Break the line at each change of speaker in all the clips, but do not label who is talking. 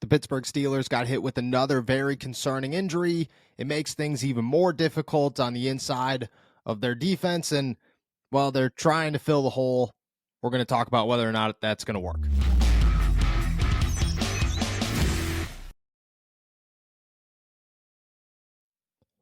The Pittsburgh Steelers got hit with another very concerning injury. It makes things even more difficult on the inside of their defense, and, well, they're trying to fill the hole. We're going to talk about whether or not that's going to work.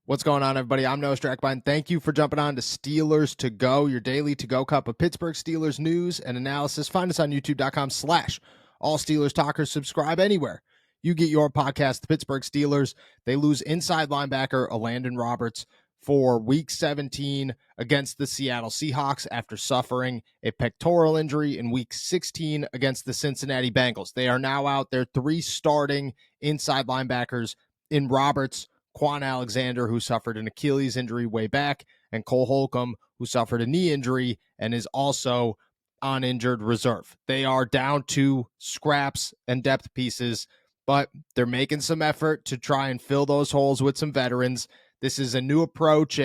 What's going on, everybody? I'm Noah Strackbein. Thank you for jumping on to Steelers to Go, your daily to-go cup of Pittsburgh Steelers news and analysis. Find us on youtube.com/allsteelerstalkers. Subscribe anywhere you get your podcast. The Pittsburgh Steelers, they lose inside linebacker Elandon Roberts for Week 17 against the Seattle Seahawks after suffering a pectoral injury in Week 16 against the Cincinnati Bengals. They are now out their three starting inside linebackers in Roberts, Quan Alexander, who suffered an Achilles injury way back, and Cole Holcomb, who suffered a knee injury and is also on injured reserve. They are down to scraps and depth pieces, but they're making some effort to try and fill those holes with some veterans. This is a new approach,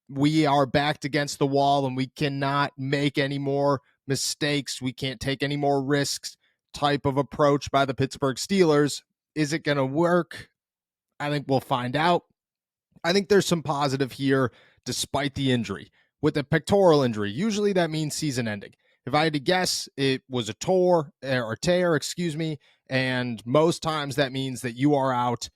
we are backed against the wall and we cannot make any more mistakes. We can't take any more risks type of approach by the Pittsburgh Steelers. Is it going to work? I think we'll find out. I think there's some positive here despite the injury. With a pectoral injury, usually that means season ending. If I had to guess, it was a tear, and most times that means that you are out,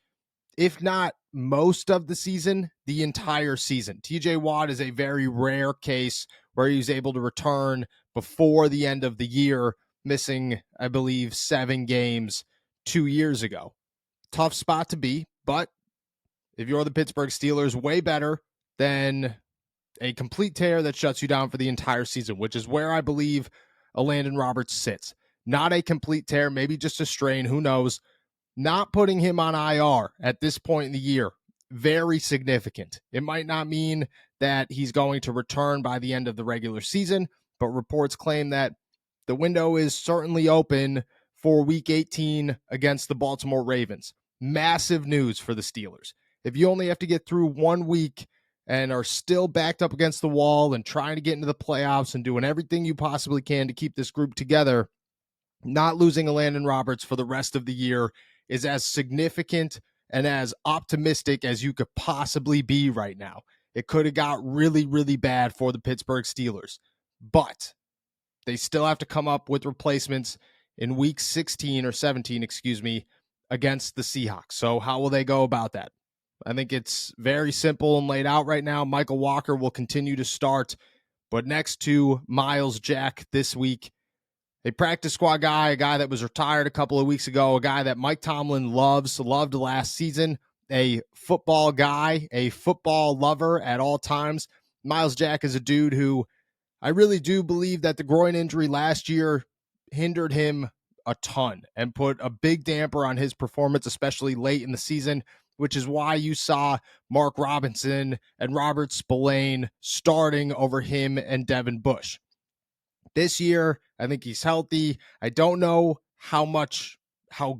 if not most of the season, the entire season. TJ Watt is a very rare case where he was able to return before the end of the year, missing, I believe, 7 games 2 years ago. Tough spot to be, but if you're the Pittsburgh Steelers, way better than a complete tear that shuts you down for the entire season, which is where I believe Elandon Roberts sits. Not a complete tear, maybe just a strain, who knows. Not putting him on IR at this point in the year, very significant. It might not mean that he's going to return by the end of the regular season, but reports claim that the window is certainly open for Week 18 against the Baltimore Ravens. Massive news for the Steelers. If you only have to get through 1 week and are still backed up against the wall and trying to get into the playoffs and doing everything you possibly can to keep this group together, not losing Elandon Roberts for the rest of the year is as significant and as optimistic as you could possibly be right now. It could have got really, really bad for the Pittsburgh Steelers, but they still have to come up with replacements in Week 17 against the Seahawks. So how will they go about that? I think it's very simple and laid out right now. Michael Walker will continue to start, but next to Myles Jack this week, a practice squad guy, a guy that was retired a couple of weeks ago, a guy that Mike Tomlin loved last season, a football guy, a football lover at all times. Myles Jack is a dude who I really do believe that the groin injury last year hindered him a ton and put a big damper on his performance, especially late in the season, which is why you saw Mark Robinson and Robert Spillane starting over him and Devin Bush. This year, I think he's healthy. I don't know how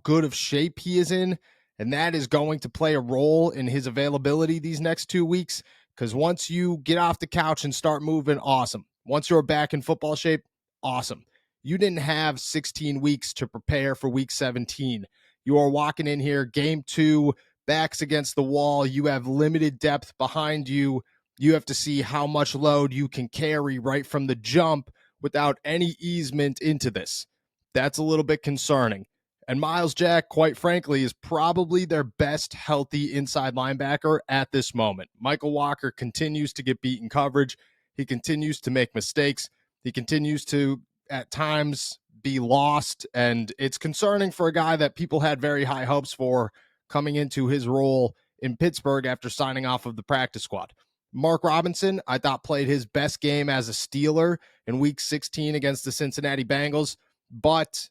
good of shape he is in, and that is going to play a role in his availability these next 2 weeks, because once you get off the couch and start moving, awesome. Once you're back in football shape, awesome. You didn't have 16 weeks to prepare for Week 17. You are walking in here, Game 2, backs against the wall. You have limited depth behind you. You have to see how much load you can carry right from the jump without any easement into this. That's a little bit concerning. And Myles Jack, quite frankly, is probably their best healthy inside linebacker at this moment. Michael Walker continues to get beat in coverage. He continues to make mistakes. He continues to, at times, be lost. And it's concerning for a guy that people had very high hopes for coming into his role in Pittsburgh after signing off of the practice squad. Mark Robinson, I thought, played his best game as a Steeler in Week 16 against the Cincinnati Bengals, but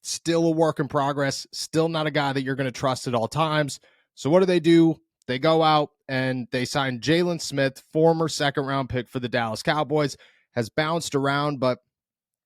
still a work in progress, still not a guy that you're going to trust at all times. So what do? They go out and they sign Jalen Smith, former second-round pick for the Dallas Cowboys, has bounced around, but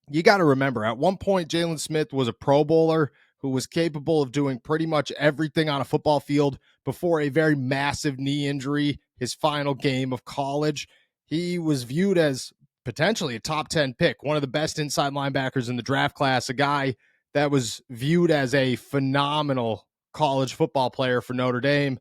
you got to remember, at one point, Jalen Smith was a Pro Bowler who was capable of doing pretty much everything on a football field before a very massive knee injury, his final game of college. He was viewed as potentially a top 10 pick, one of the best inside linebackers in the draft class, a guy that was viewed as a phenomenal college football player for Notre Dame.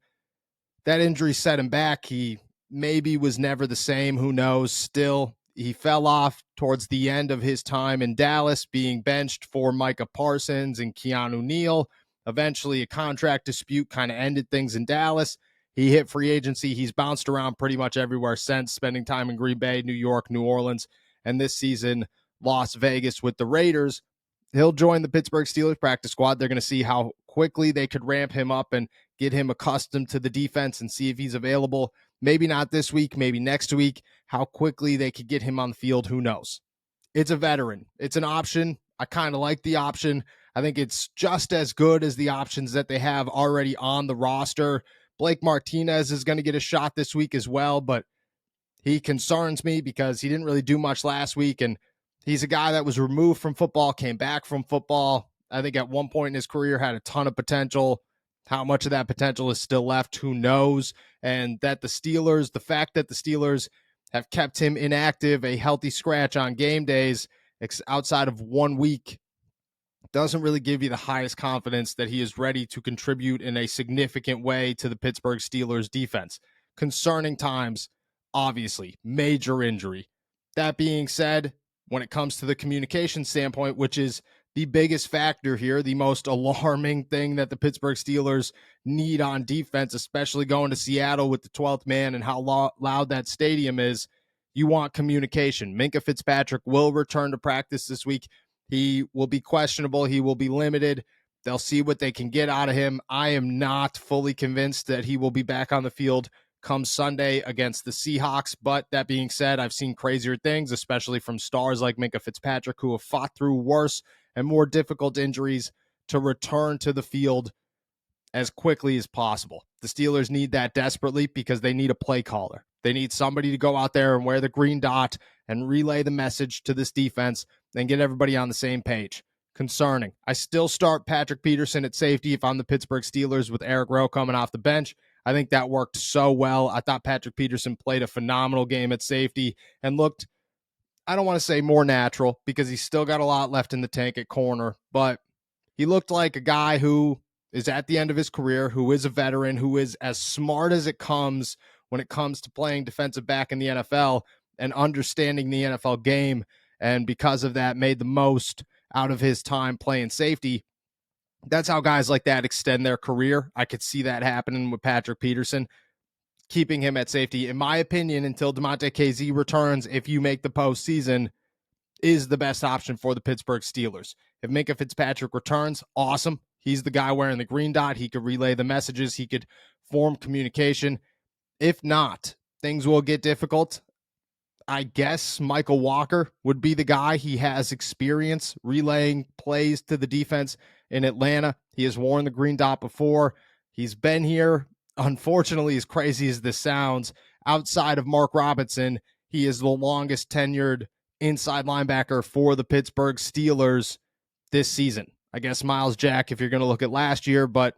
That injury set him back. He maybe was never the same. Who knows? Still, he fell off towards the end of his time in Dallas, being benched for Micah Parsons and Keanu Neal. Eventually, a contract dispute kind of ended things in Dallas. He hit free agency. He's bounced around pretty much everywhere since, spending time in Green Bay, New York, New Orleans, and this season, Las Vegas with the Raiders. He'll join the Pittsburgh Steelers practice squad. They're going to see how quickly they could ramp him up and get him accustomed to the defense and see if he's available. Maybe not this week, maybe next week. How quickly they could get him on the field, who knows? It's a veteran. It's an option. I kind of like the option. I think it's just as good as the options that they have already on the roster. Blake Martinez is going to get a shot this week as well, but he concerns me because he didn't really do much last week, and he's a guy that was removed from football, came back from football. I think at one point in his career had a ton of potential. How much of that potential is still left, who knows? And that the fact that the Steelers have kept him inactive, a healthy scratch on game days outside of 1 week, doesn't really give you the highest confidence that he is ready to contribute in a significant way to the Pittsburgh Steelers defense. Concerning times, obviously, major injury. That being said, when it comes to the communication standpoint, which is the biggest factor here, the most alarming thing that the Pittsburgh Steelers need on defense, especially going to Seattle with the 12th man and how loud that stadium is, you want communication. Minkah Fitzpatrick will return to practice this week. He will be questionable. He will be limited. They'll see what they can get out of him. I am not fully convinced that he will be back on the field come Sunday against the Seahawks. But that being said, I've seen crazier things, especially from stars like Minkah Fitzpatrick, who have fought through worse and more difficult injuries to return to the field as quickly as possible. The Steelers need that desperately because they need a play caller. They need somebody to go out there and wear the green dot and relay the message to this defense and get everybody on the same page. Concerning. I still start Patrick Peterson at safety if I'm the Pittsburgh Steelers with Eric Rowe coming off the bench. I think that worked so well. I thought Patrick Peterson played a phenomenal game at safety and looked, I don't want to say more natural because he's still got a lot left in the tank at corner, but he looked like a guy who is at the end of his career, who is a veteran, who is as smart as it comes when it comes to playing defensive back in the NFL and understanding the NFL game. And because of that, made the most out of his time playing safety. That's how guys like that extend their career. I could see that happening with Patrick Peterson. Keeping him at safety, in my opinion, until DeMonte KZ returns, if you make the postseason, is the best option for the Pittsburgh Steelers. If Minkah Fitzpatrick returns, awesome. He's the guy wearing the green dot. He could relay the messages. He could form communication. If not, things will get difficult. I guess Michael Walker would be the guy. He has experience relaying plays to the defense in Atlanta. He has worn the green dot before. He's been here. Unfortunately, as crazy as this sounds, outside of Mark Robinson, he is the longest tenured inside linebacker for the Pittsburgh Steelers this season. I guess Miles Jack, if you're going to look at last year, but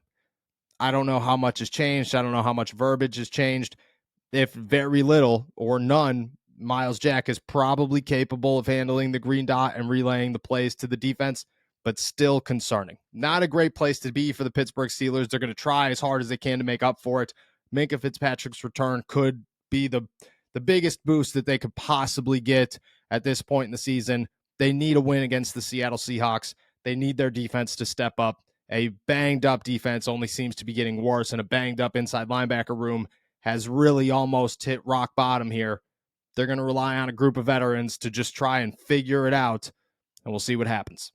I don't know how much has changed. I don't know how much verbiage has changed. If very little or none, Miles Jack is probably capable of handling the green dot and relaying the plays to the defense, but still concerning. Not a great place to be for the Pittsburgh Steelers. They're going to try as hard as they can to make up for it. Minkah Fitzpatrick's return could be the biggest boost that they could possibly get at this point in the season. They need a win against the Seattle Seahawks. They need their defense to step up. A banged-up defense only seems to be getting worse, and a banged-up inside linebacker room has really almost hit rock bottom here. They're going to rely on a group of veterans to just try and figure it out, and we'll see what happens.